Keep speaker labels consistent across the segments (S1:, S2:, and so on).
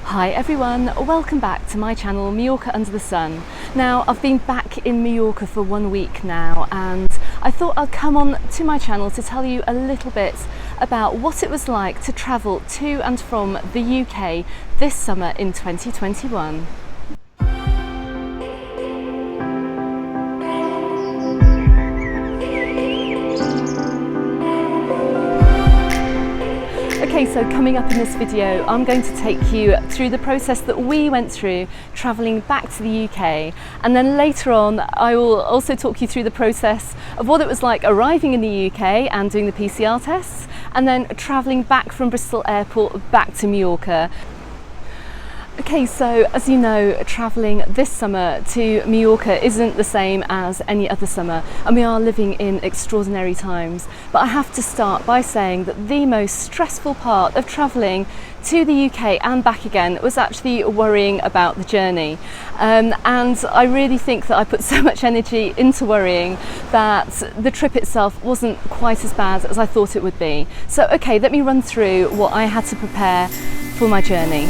S1: Hi everyone, welcome back to my channel Mallorca Under the Sun. Now I've been back in Mallorca for 1 week now, and I thought I'd come on to my channel to tell you a little bit about what it was like to travel to and from the UK this summer in 2021. Okay, so coming up in this video, I'm going to take you through the process that we went through travelling back to the UK, and then later on I will also talk you through the process of what it was like arriving in the UK and doing the PCR tests, and then travelling back from Bristol Airport back to Majorca. Okay, so as you know, travelling this summer to Majorca isn't the same as any other summer, and we are living in extraordinary times. But I have to start by saying that the most stressful part of travelling to the UK and back again was actually worrying about the journey. And I really think that I put so much energy into worrying that the trip itself wasn't quite as bad as I thought it would be. So okay, let me run through what I had to prepare for my journey.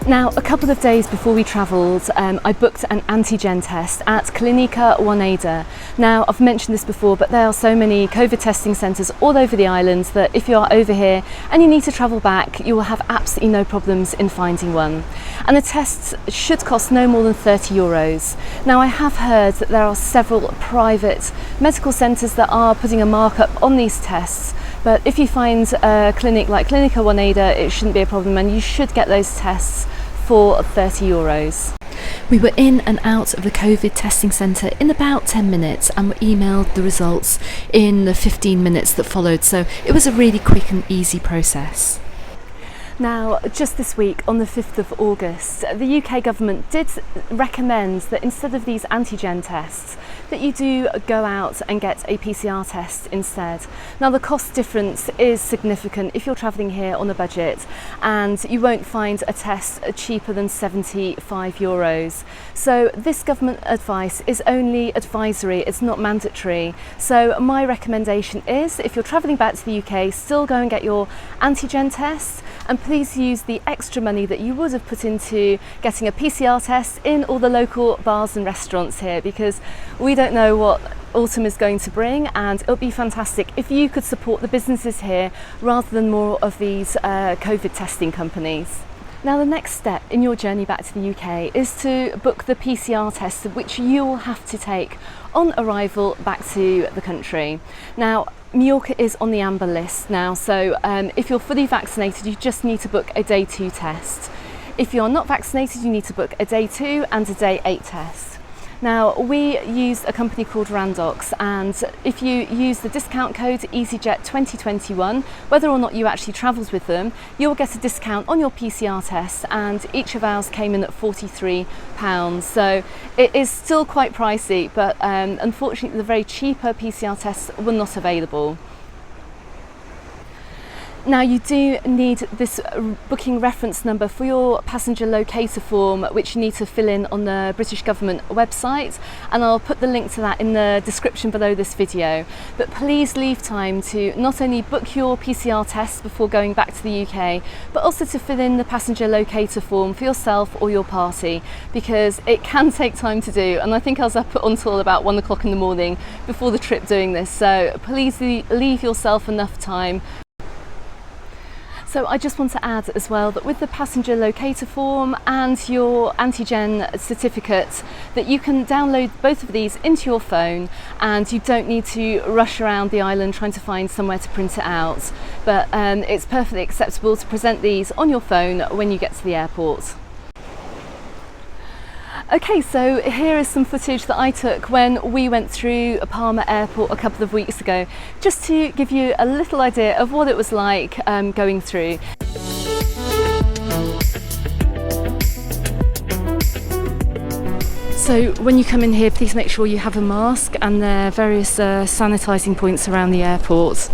S1: Now, a couple of days before we travelled, I booked an antigen test at Clínica Waneda. Now, I've mentioned this before, but there are so many COVID testing centres all over the island that if you are over here and you need to travel back, you will have absolutely no problems in finding one. And the tests should cost no more than €30. Now, I have heard that there are several private medical centres that are putting a markup on these tests, but if you find a clinic like Clínica Waneda, it shouldn't be a problem, and you should get those tests for €30. We were in and out of the COVID testing centre in about 10 minutes and were emailed the results in the 15 minutes that followed, so it was a really quick and easy process. Now, just this week, on the 5th of August, the UK government did recommend that instead of these antigen tests, that you do go out and get a PCR test instead. Now, the cost difference is significant if you're travelling here on a budget, and you won't find a test cheaper than €75. So this government advice is only advisory, it's not mandatory. So my recommendation is, if you're travelling back to the UK, still go and get your antigen test, and please use the extra money that you would have put into getting a PCR test in all the local bars and restaurants here, because we don't know what autumn is going to bring, and it would be fantastic if you could support the businesses here rather than more of these COVID testing companies. Now, the next step in your journey back to the UK is to book the PCR test, which you will have to take on arrival back to the country. Now, Mallorca is on the amber list now, so if you're fully vaccinated, you just need to book a day 2 test. If you're not vaccinated, you need to book a day 2 and a day 8 test. Now, we used a company called Randox, and if you use the discount code EasyJet2021, whether or not you actually travelled with them, you'll get a discount on your PCR test, and each of ours came in at £43. So it is still quite pricey, but unfortunately the very cheaper PCR tests were not available. Now, you do need this booking reference number for your passenger locator form, which you need to fill in on the British government website, and I'll put the link to that in the description below this video. But please leave time to not only book your PCR test before going back to the UK, but also to fill in the passenger locator form for yourself or your party, because it can take time to do, and I think I was up until about 1 o'clock in the morning before the trip doing this, so please leave yourself enough time. So I just want to add as well that with the passenger locator form and your antigen certificate, that you can download both of these into your phone, and you don't need to rush around the island trying to find somewhere to print it out. But it's perfectly acceptable to present these on your phone when you get to the airport. Okay, so here is some footage that I took when we went through Palma Airport a couple of weeks ago, just to give you a little idea of what it was like going through. So when you come in here, please make sure you have a mask, and there are various sanitising points around the airport.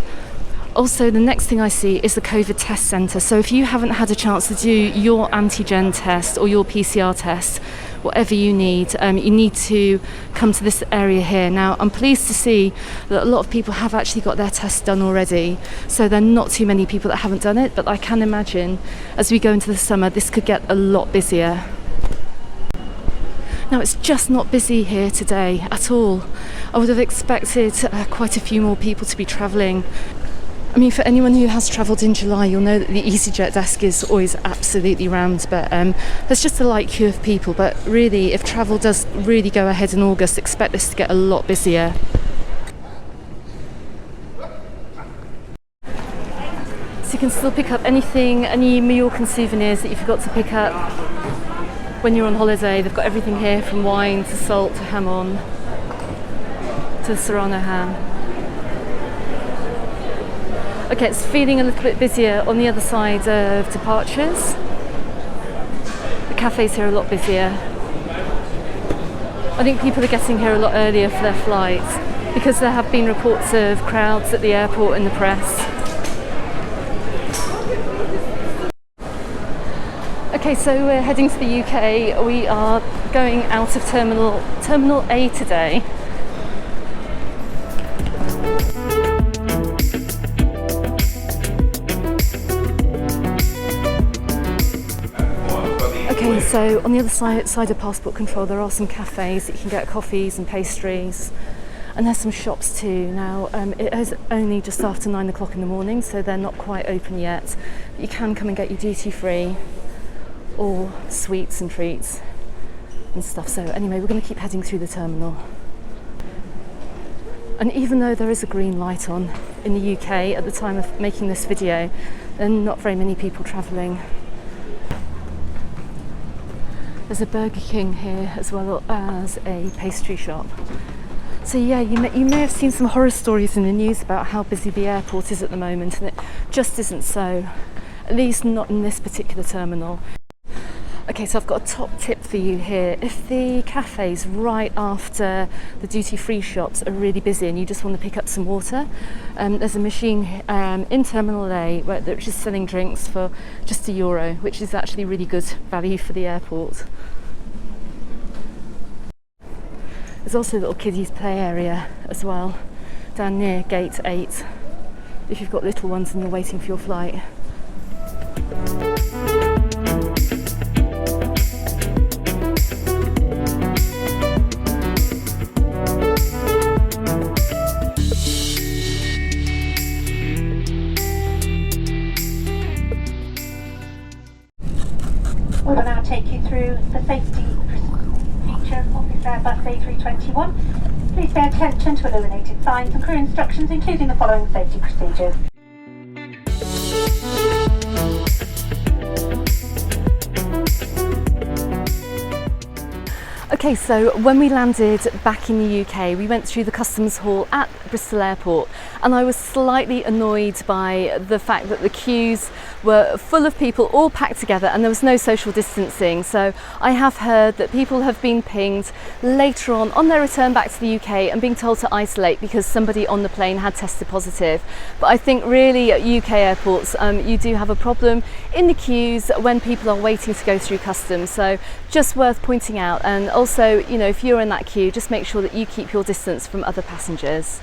S1: Also, the next thing I see is the COVID test centre. So if you haven't had a chance to do your antigen test or your PCR test whatever you need to come to this area here. Now, I'm pleased to see that a lot of people have actually got their tests done already, so there are not too many people that haven't done it, but I can imagine as we go into the summer this could get a lot busier. Now, it's just not busy here today at all. I would have expected quite a few more people to be travelling. I mean, for anyone who has travelled in July, you'll know that the EasyJet desk is always absolutely rammed, but there's just a light queue of people. But really, if travel does really go ahead in August, expect this to get a lot busier. So you can still pick up anything, any Mallorcan souvenirs that you forgot to pick up when you're on holiday. They've got everything here, from wine to salt to hamon to serrano ham. Okay, it's feeling a little bit busier on the other side of departures. The cafes here are a lot busier. I think people are getting here a lot earlier for their flights because there have been reports of crowds at the airport in the press. Okay, so we're heading to the UK. We are going out of Terminal A today. Okay, so on the other side of passport control there are some cafes that you can get coffees and pastries, and there's some shops too. Now it is only just after 9 o'clock in the morning, so they're not quite open yet, but you can come and get your duty free or sweets and treats and stuff. So anyway, we're going to keep heading through the terminal. And even though there is a green light on in the UK at the time of making this video, there are not very many people travelling. There's a Burger King here as well as a pastry shop. So yeah, you may have seen some horror stories in the news about how busy the airport is at the moment, and it just isn't so, at least not in this particular terminal. Okay, so I've got a top tip for you here. If the cafes right after the duty-free shops are really busy and you just want to pick up some water, there's a machine in Terminal A which is selling drinks for just €1, which is actually really good value for the airport. There's also a little kiddies play area as well, down near gate 8, if you've got little ones and you're waiting for your flight.
S2: We will now take you through the safety feature of this Airbus A321. Please pay attention to illuminated signs and crew instructions, including the following safety procedures.
S1: Okay, so when we landed back in the UK, we went through the customs hall at Bristol Airport, and I was slightly annoyed by the fact that the queues were full of people all packed together and there was no social distancing. So I have heard that people have been pinged later on their return back to the UK and being told to isolate because somebody on the plane had tested positive. But I think really at UK airports you do have a problem in the queues when people are waiting to go through customs, so just worth pointing out. And also, you know, if you're in that queue, just make sure that you keep your distance from other passengers.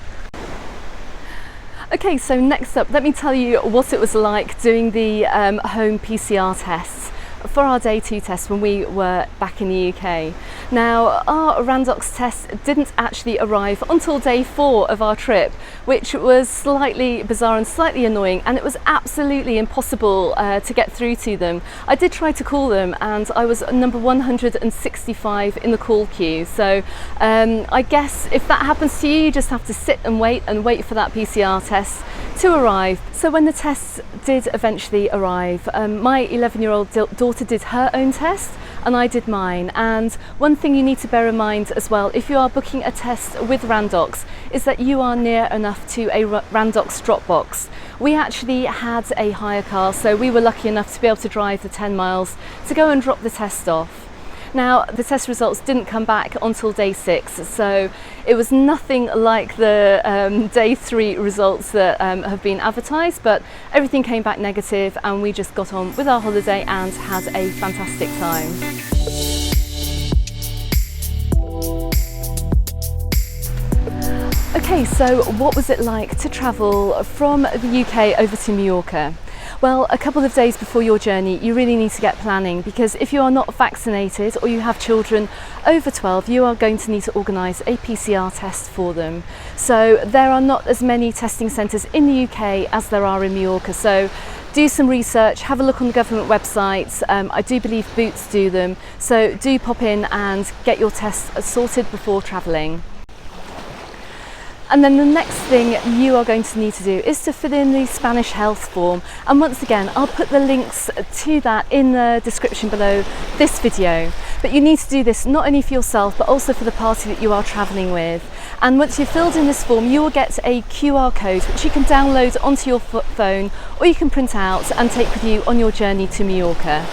S1: Okay, so next up, let me tell you what it was like doing the home PCR tests for our day 2 test when we were back in the UK. Now, our Randox test didn't actually arrive until day 4 of our trip, which was slightly bizarre and slightly annoying, and it was absolutely impossible to get through to them. I did try to call them and I was number 165 in the call queue. So I guess if that happens to you, you just have to sit and wait for that PCR test to arrive. So when the tests did eventually arrive, my 11-year-old daughter did her own test and I did mine. And one thing you need to bear in mind as well, if you are booking a test with Randox, is that you are near enough to a Randox drop box. We actually had a hire car, so we were lucky enough to be able to drive the 10 miles to go and drop the test off. Now, the test results didn't come back until day 6, so it was nothing like the day 3 results that have been advertised, but everything came back negative and we just got on with our holiday and had a fantastic time. Okay, so what was it like to travel from the UK over to Mallorca? Well, a couple of days before your journey, you really need to get planning, because if you are not vaccinated or you have children over 12, you are going to need to organise a PCR test for them. So there are not as many testing centres in the UK as there are in Mallorca. So do some research, have a look on the government websites. I do believe Boots do them. So do pop in and get your tests sorted before travelling. And then the next thing you are going to need to do is to fill in the Spanish health form. And once again, I'll put the links to that in the description below this video. But you need to do this not only for yourself, but also for the party that you are travelling with. And once you've filled in this form, you will get a QR code, which you can download onto your phone, or you can print out and take with you on your journey to Mallorca.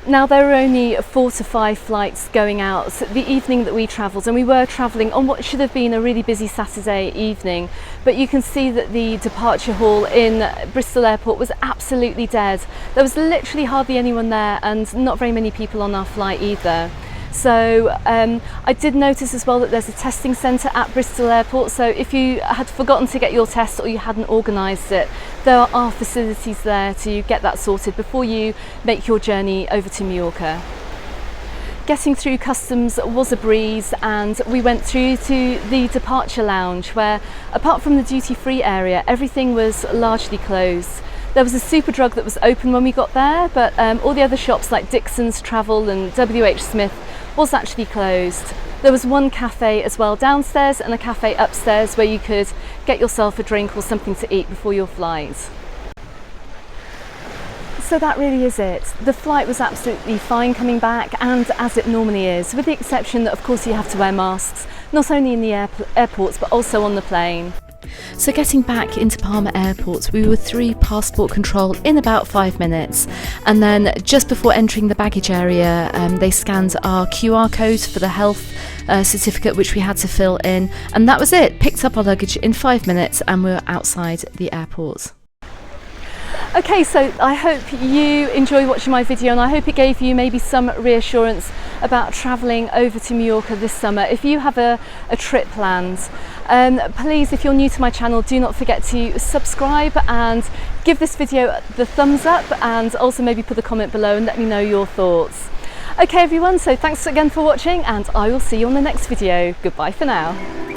S1: Now, there were only 4 to 5 flights going out the evening that we travelled, and we were travelling on what should have been a really busy Saturday evening, but you can see that the departure hall in Bristol Airport was absolutely dead. There was literally hardly anyone there, and not very many people on our flight either. So I did notice as well that there's a testing centre at Bristol Airport, so if you had forgotten to get your test or you hadn't organised it, there are facilities there to get that sorted before you make your journey over to Majorca. Getting through customs was a breeze, and we went through to the departure lounge, where apart from the duty-free area, everything was largely closed. There was a Superdrug that was open when we got there, but all the other shops like Dixon's Travel and WH Smith was actually closed. There was one cafe as well downstairs and a cafe upstairs where you could get yourself a drink or something to eat before your flight. So that really is it. The flight was absolutely fine coming back, and as it normally is, with the exception that of course you have to wear masks, not only in the airports but also on the plane. So getting back into Palma Airport, we were through passport control in about 5 minutes, and then just before entering the baggage area, they scanned our QR code for the health certificate, which we had to fill in, and that was it. Picked up our luggage in 5 minutes and we were outside the airport. Okay, so I hope you enjoy watching my video, and I hope it gave you maybe some reassurance about travelling over to Mallorca this summer. If you have a trip planned, please, if you're new to my channel, do not forget to subscribe and give this video the thumbs up, and also maybe put a comment below and let me know your thoughts. Okay everyone, so thanks again for watching, and I will see you on the next video. Goodbye for now.